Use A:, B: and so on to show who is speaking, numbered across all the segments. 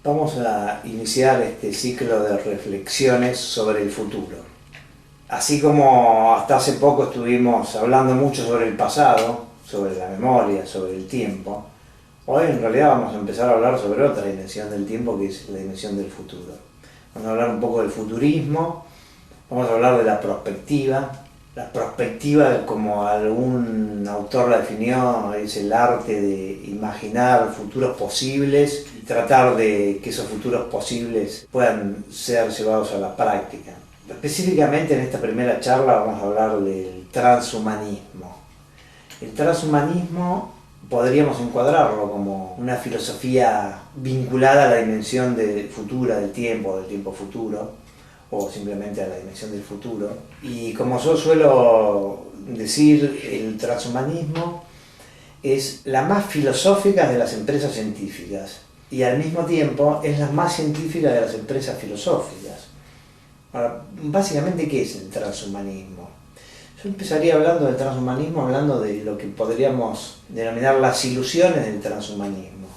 A: Vamos a iniciar este ciclo de reflexiones sobre el futuro. Así como hasta hace poco estuvimos hablando mucho sobre el pasado, sobre la memoria, sobre el tiempo, hoy en realidad vamos a empezar a hablar sobre otra dimensión del tiempo, que es la dimensión del futuro. Vamos a hablar un poco del futurismo, vamos a hablar de la perspectiva, como algún autor la definió, es el arte de imaginar futuros posibles y tratar de que esos futuros posibles puedan ser llevados a la práctica. Específicamente en esta primera charla vamos a hablar del transhumanismo. El transhumanismo podríamos encuadrarlo como una filosofía vinculada a la dimensión futura del tiempo futuro, o simplemente a la dimensión del futuro. Y como yo suelo decir, el transhumanismo es la más filosófica de las empresas científicas y al mismo tiempo es la más científica de las empresas filosóficas. Ahora, básicamente, ¿qué es el transhumanismo? Yo empezaría hablando del transhumanismo, hablando de lo que podríamos denominar las ilusiones del transhumanismo.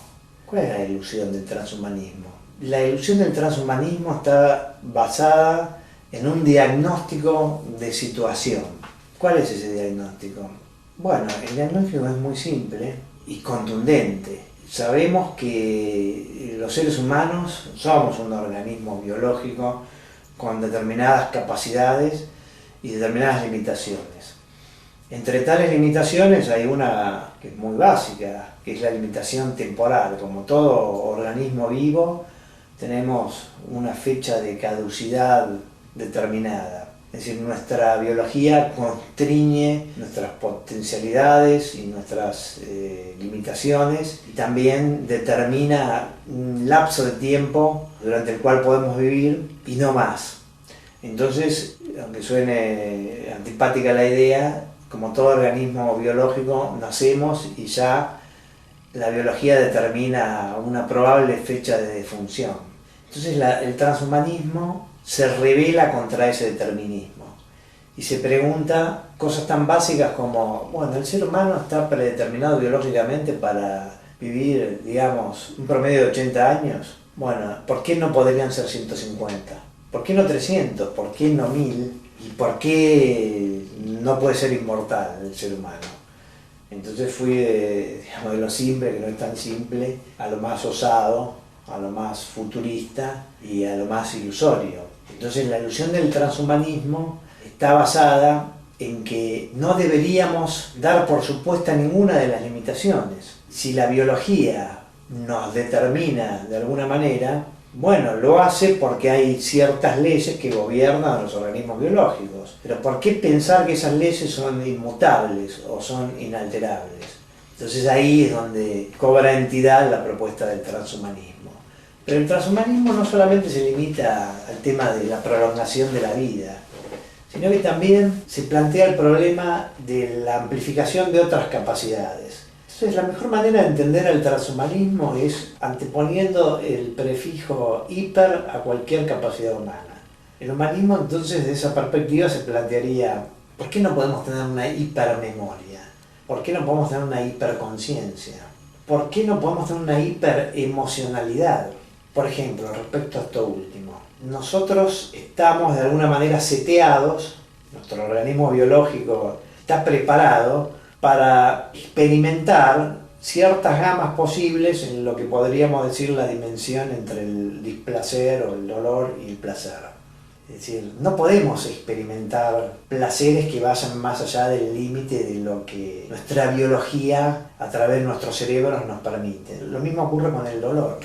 A: ¿Cuál es la ilusión del transhumanismo? La ilusión del transhumanismo está basada en un diagnóstico de situación. ¿Cuál es ese diagnóstico? Bueno, el diagnóstico es muy simple y contundente. Sabemos que los seres humanos somos un organismo biológico con determinadas capacidades y determinadas limitaciones. Entre tales limitaciones hay una que es muy básica, que es la limitación temporal. Como todo organismo vivo, tenemos una fecha de caducidad determinada. Es decir, nuestra biología constriñe nuestras potencialidades y nuestras limitaciones y también determina un lapso de tiempo durante el cual podemos vivir y no más. Entonces, aunque suene antipática la idea, como todo organismo biológico, nacemos y ya la biología determina una probable fecha de defunción. Entonces el transhumanismo se rebela contra ese determinismo y se pregunta cosas tan básicas como, bueno, el ser humano está predeterminado biológicamente para vivir, digamos, un promedio de 80 años. Bueno, ¿por qué no podrían ser 150? ¿Por qué no 300? ¿Por qué no 1000? ¿Y por qué no puede ser inmortal el ser humano? Entonces fui de lo simple, que no es tan simple, a lo más osado, a lo más futurista y a lo más ilusorio. Entonces la ilusión del transhumanismo está basada en que no deberíamos dar por supuesta ninguna de las limitaciones. Si la biología nos determina de alguna manera, bueno, lo hace porque hay ciertas leyes que gobiernan a los organismos biológicos. Pero ¿por qué pensar que esas leyes son inmutables o son inalterables? Entonces ahí es donde cobra entidad la propuesta del transhumanismo. Pero el transhumanismo no solamente se limita al tema de la prolongación de la vida, sino que también se plantea el problema de la amplificación de otras capacidades. Entonces la mejor manera de entender el transhumanismo es anteponiendo el prefijo hiper a cualquier capacidad humana. El humanismo entonces de esa perspectiva se plantearía, ¿por qué no podemos tener una hipermemoria? ¿Por qué no podemos tener una hiperconciencia? ¿Por qué no podemos tener una hiperemocionalidad? Por ejemplo, respecto a esto último, nosotros estamos de alguna manera seteados, nuestro organismo biológico está preparado para experimentar ciertas gamas posibles en lo que podríamos decir la dimensión entre el displacer o el dolor y el placer. Es decir, no podemos experimentar placeres que vayan más allá del límite de lo que nuestra biología a través de nuestros cerebros nos permite. Lo mismo ocurre con el dolor.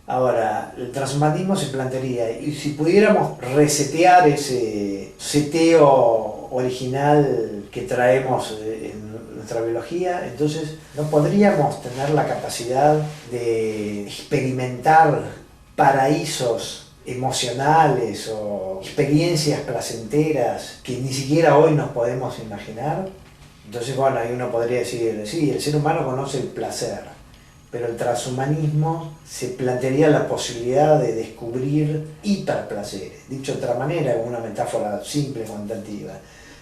A: Ahora, el transhumanismo se plantearía, y si pudiéramos resetear ese seteo original que traemos en nuestra biología, entonces no podríamos tener la capacidad de experimentar paraísos emocionales o experiencias placenteras que ni siquiera hoy nos podemos imaginar. Entonces, bueno, ahí uno podría decir, sí, el ser humano conoce el placer, pero el transhumanismo se plantearía la posibilidad de descubrir hiperplaceres. Dicho de otra manera, con una metáfora simple, cuantitativa,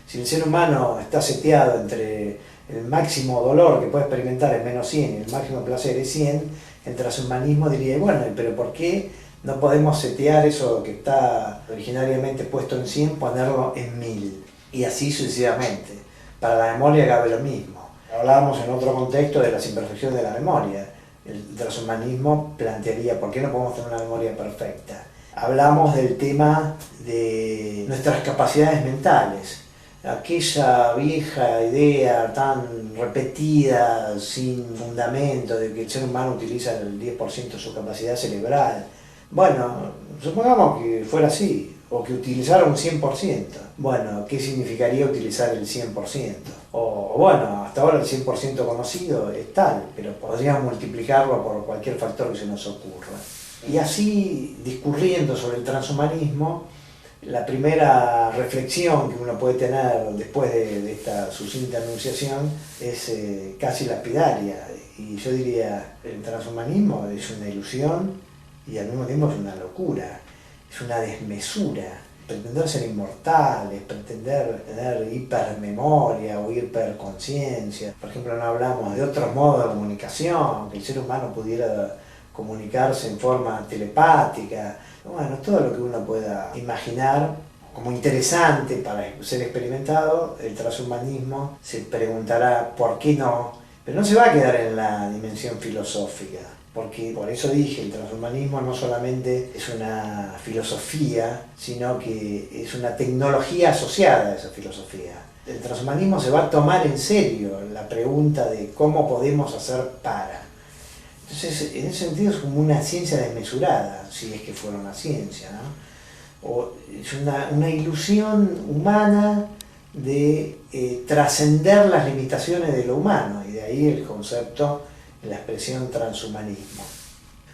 A: si el ser humano está seteado entre el máximo dolor que puede experimentar es -100 y el máximo placer es 100, el transhumanismo diría, bueno, pero ¿por qué no podemos setear eso que está originariamente puesto en 100, ponerlo en 1000? Y así sucesivamente. Para la memoria cabe lo mismo. Hablábamos en otro contexto de las imperfecciones de la memoria. El transhumanismo plantearía, ¿por qué no podemos tener una memoria perfecta? Hablamos del tema de nuestras capacidades mentales. Aquella vieja idea tan repetida, sin fundamento, de que el ser humano utiliza el 10% de su capacidad cerebral. Bueno, supongamos que fuera así, o que utilizara un 100%. Bueno, ¿qué significaría utilizar el 100%? O bueno, hasta ahora el 100% conocido es tal, pero podríamos multiplicarlo por cualquier factor que se nos ocurra. Y así, discurriendo sobre el transhumanismo, la primera reflexión que uno puede tener después de esta sucinta anunciación es casi lapidaria. Y yo diría, el transhumanismo es una ilusión y al mismo tiempo es una locura, es una desmesura. Pretender ser inmortales, pretender tener hipermemoria o hiperconciencia. Por ejemplo, no hablamos de otros modos de comunicación, que el ser humano pudiera comunicarse en forma telepática. Bueno, todo lo que uno pueda imaginar como interesante para ser experimentado, el transhumanismo se preguntará por qué no, pero no se va a quedar en la dimensión filosófica, porque por eso dije, el transhumanismo no solamente es una filosofía, sino que es una tecnología asociada a esa filosofía. El transhumanismo se va a tomar en serio la pregunta de cómo podemos hacer para. Entonces, en ese sentido es como una ciencia desmesurada, si es que fuera una ciencia, ¿no? O es una ilusión humana de trascender las limitaciones de lo humano, y de ahí el concepto, la expresión transhumanismo.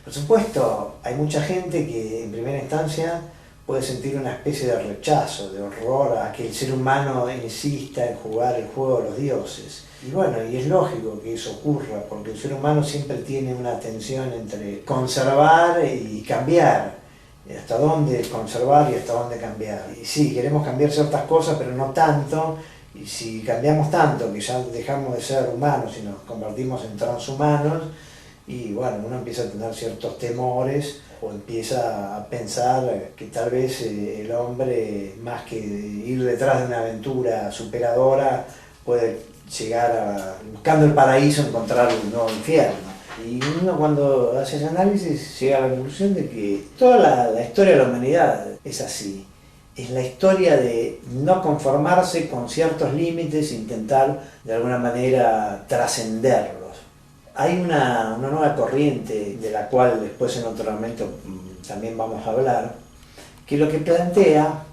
A: Por supuesto, hay mucha gente que en primera instancia puede sentir una especie de rechazo, de horror a que el ser humano insista en jugar el juego de los dioses. Y bueno, y es lógico que eso ocurra, porque el ser humano siempre tiene una tensión entre conservar y cambiar. Hasta dónde conservar y hasta dónde cambiar. Y sí, queremos cambiar ciertas cosas, pero no tanto. Y si cambiamos tanto, que ya dejamos de ser humanos y nos convertimos en transhumanos, y bueno, uno empieza a tener ciertos temores o empieza a pensar que tal vez el hombre, más que ir detrás de una aventura superadora, puede llegar a, buscando el paraíso, encontrar un nuevo infierno. Y uno, cuando hace ese análisis, llega a la conclusión de que toda la historia de la humanidad es así. Es la historia de no conformarse con ciertos límites e intentar de alguna manera trascenderlos. Hay una nueva corriente, de la cual después en otro momento también vamos a hablar, que lo que plantea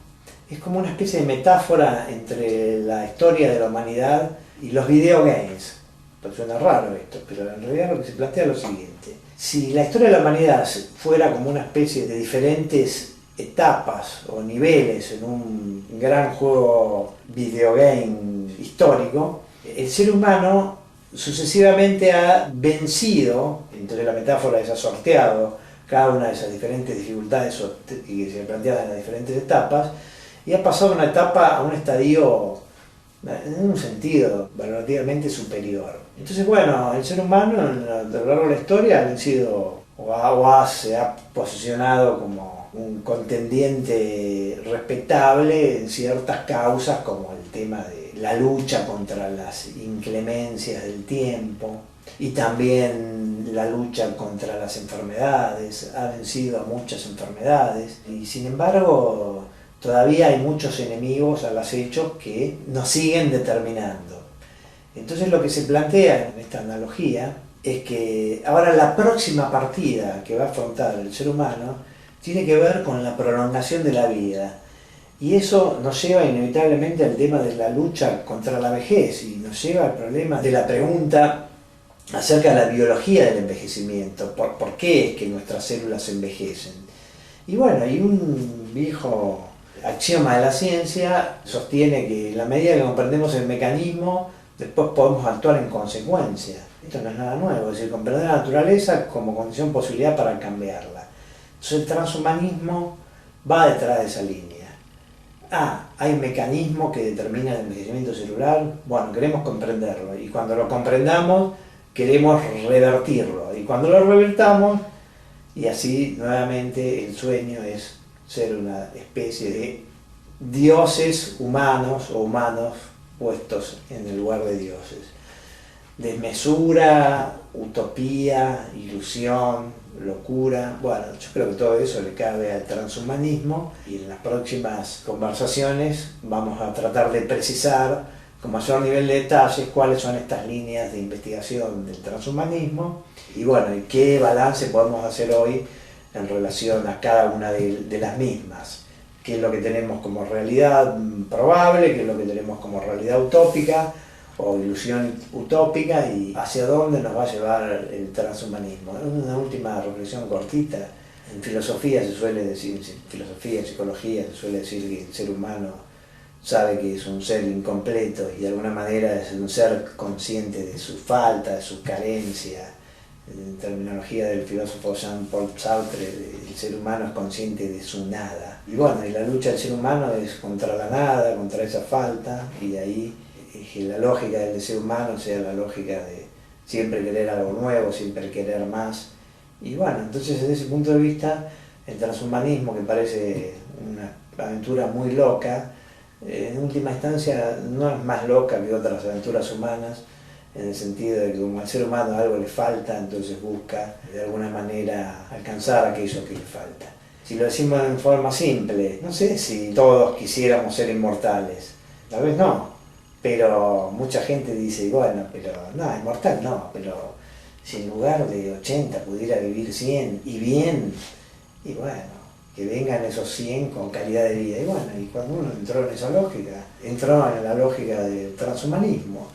A: es como una especie de metáfora entre la historia de la humanidad y los videogames. Pues suena raro esto, pero en realidad lo que se plantea es lo siguiente. Si la historia de la humanidad fuera como una especie de diferentes etapas o niveles en un gran juego videogame histórico, el ser humano sucesivamente ha vencido, entonces la metáfora es ha sorteado cada una de esas diferentes dificultades que se plantean en las diferentes etapas, y ha pasado una etapa a un estadio en un sentido relativamente superior. Entonces, bueno, el ser humano a lo largo de la historia ha vencido se ha posicionado como un contendiente respetable en ciertas causas, como el tema de la lucha contra las inclemencias del tiempo y también la lucha contra las enfermedades. Ha vencido a muchas enfermedades y sin embargo todavía hay muchos enemigos al acecho que nos siguen determinando. Entonces lo que se plantea en esta analogía es que ahora la próxima partida que va a afrontar el ser humano tiene que ver con la prolongación de la vida. Y eso nos lleva inevitablemente al tema de la lucha contra la vejez y nos lleva al problema de la pregunta acerca de la biología del envejecimiento. ¿Por qué es que nuestras células envejecen? Y bueno, hay un viejo axioma de la ciencia sostiene que en la medida que comprendemos el mecanismo, después podemos actuar en consecuencia. Esto no es nada nuevo, es decir, comprender la naturaleza como condición posibilidad para cambiarla. Entonces el transhumanismo va detrás de esa línea. Hay mecanismos que determinan el envejecimiento celular, bueno, queremos comprenderlo, y cuando lo comprendamos queremos revertirlo, Y cuando lo revertamos, y así nuevamente el sueño es ser una especie de dioses humanos o humanos puestos en el lugar de dioses. Desmesura, utopía, ilusión, locura. Bueno, yo creo que todo eso le cabe al transhumanismo y en las próximas conversaciones vamos a tratar de precisar con mayor nivel de detalles cuáles son estas líneas de investigación del transhumanismo y bueno, y qué balance podemos hacer hoy en relación a cada una de las mismas. Qué es lo que tenemos como realidad probable, qué es lo que tenemos como realidad utópica o ilusión utópica y hacia dónde nos va a llevar el transhumanismo. Una última reflexión cortita. En filosofía se suele decir, en filosofía, en psicología se suele decir que el ser humano sabe que es un ser incompleto y de alguna manera es un ser consciente de su falta, de su carencia. En terminología del filósofo Jean-Paul Sartre, el ser humano es consciente de su nada. Y bueno, y la lucha del ser humano es contra la nada, contra esa falta, y de ahí que la lógica del ser humano sea la lógica de siempre querer algo nuevo, siempre querer más. Y bueno, entonces desde ese punto de vista, el transhumanismo, que parece una aventura muy loca, en última instancia no es más loca que otras aventuras humanas, en el sentido de que como al ser humano algo le falta, entonces busca de alguna manera alcanzar aquello que le falta. Si lo decimos en forma simple, no sé si todos quisiéramos ser inmortales, tal vez no, pero mucha gente dice, bueno, pero no, inmortal no, pero si en lugar de 80 pudiera vivir 100 y bien, y bueno, que vengan esos 100 con calidad de vida. Y bueno, y cuando uno entró en esa lógica, entró en la lógica del transhumanismo.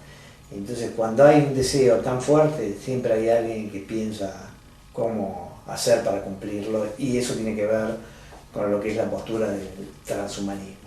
A: Entonces cuando hay un deseo tan fuerte, siempre hay alguien que piensa cómo hacer para cumplirlo, y eso tiene que ver con lo que es la postura del transhumanismo.